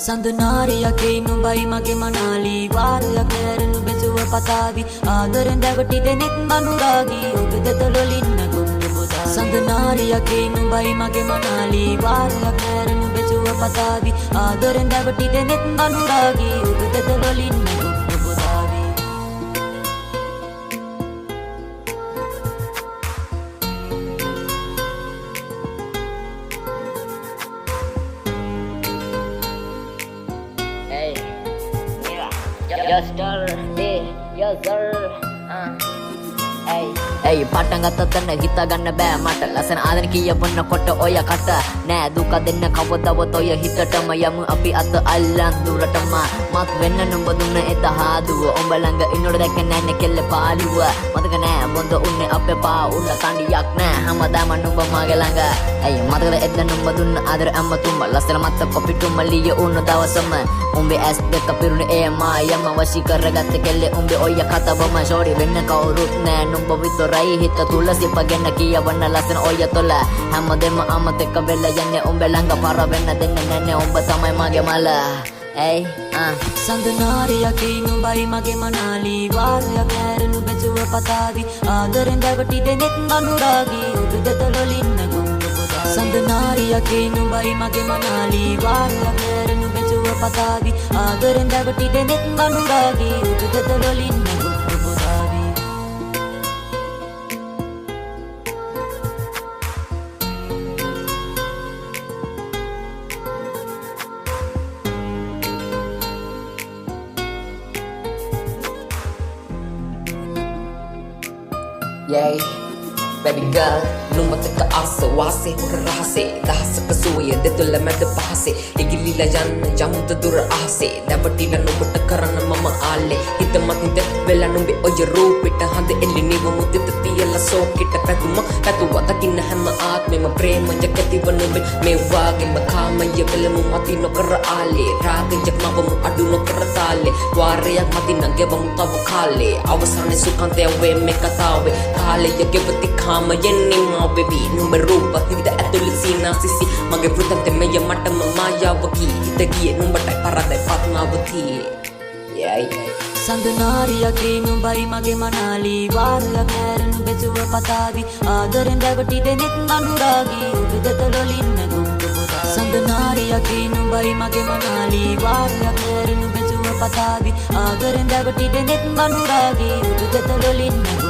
සඳනාරියකේ නුඹයි මගේ මනාලි වාරයක් ඇරනු බෙසුව පතාවි ආදරෙන් දැවටි දෙනෙත් අනුරාගී ඔබ දෙතලොලින්න ගොන්න පුතා සඳනාරියකේ නුඹයි මගේ මනාලි වාරයක් ඇරනු බෙසුව පතාවි ආදරෙන් දැවටි දෙනෙත් අනුරාගී ඔබ දෙතලොලින්න ගොන්න පුතාවි Yes sir, yes sir. Hey, පටන් ගත්ත තැන හිතා ගන්න බෑ මට ලස්සන ආදරේ කියවන්නකොට ඔය කට නෑ දුක දෙන්න කවදවත් ඔය හිතටම යමු අපි අත අල්ලන් දුරටම මත් වෙන්න නුඹ දුන්න එත හාදුව උඹ ළඟ ඉන්නොට දැක්ක නෑනේ කෙල්ල පාළුව මතක නෑ බොඳ උන්නේ අපේ පා උල්ල කණ්ඩියක් නෑ හැමදාම නුඹ මගේ ළඟ ඇයි මතකද එද්ද නුඹ දුන්න ආදර අම්මතුම්බ ලස්සන මත කොපිටුම්ම ලිය උන්න දවසම උඹේ ඇස් දෙක පිරුණේ ඒ මායම වශී කරගත්ත කෙල්ලේ උඹේ ඔය කතාවම ෂෝරි වෙන්න කවුරුත් නෑ නුඹ විතරයි හිත තුල සිපගෙන කියවන්න ලස්සන ඔය තොල හැමදෙම අමතක වෙලා යන්නේ උඹ ළඟ පර වෙන්න දෙන්නේ නැන්නේ උඹ තමයි මගේ මල Hey, සඳනාරියකේ නුඹයි මගේ මනාලි වාරයක් ඇරනු බෙසුව පතාවි ආදරෙන් දැවටි දෙනෙත් අනුරාගී ඔබ දෙතලොලින්න ගොන්න පුතා සඳනාරියකේ නුඹයි මගේ මනාලි වාරයක් ඇරනු බෙසුව පතාවි ආදරෙන් දැවටි දෙනෙත් අනුරාගී ඔබ දෙතලොලින්න ගොන්න පුතාවි Yay, baby girl, numataka asa wase hurrahase dahasaka suya detula mad pahase igilila janna jamuta dur ahase dabatila nubata karana mama alle hitamatinda vela numbe oya roopita hande elli niva mudita tiyala sokita patuma patuwa takinna hamma aatmema prema jakati vanube me waage makhamaya velamu mati nokara alle raga jakmamu adu nokara tale warayak mati nangevamu tawa khale avasane sukante ave me katawe khale yagevati khama yenni ma baby number rupa hida atul sina sisi mage prutante meya matama mayawaki hitagiye numbata parada patmavati yay සඳනාරියකේ නුඹයි මගේ මනාලි වාරයක් ඇරනු බෙසුව පතාවි ආදරෙන් දැවටි දෙනෙත් අනුරාගී ඔබ දෙතලොලින්න ගොන්න පුතා සඳනාරියකේ නුඹයි මගේ මනාලි වාරයක් ඇරනු බෙසුව පතාවි ආදරෙන් දැවටි දෙනෙත් අනුරාගී ඔබ දෙතලොලින්න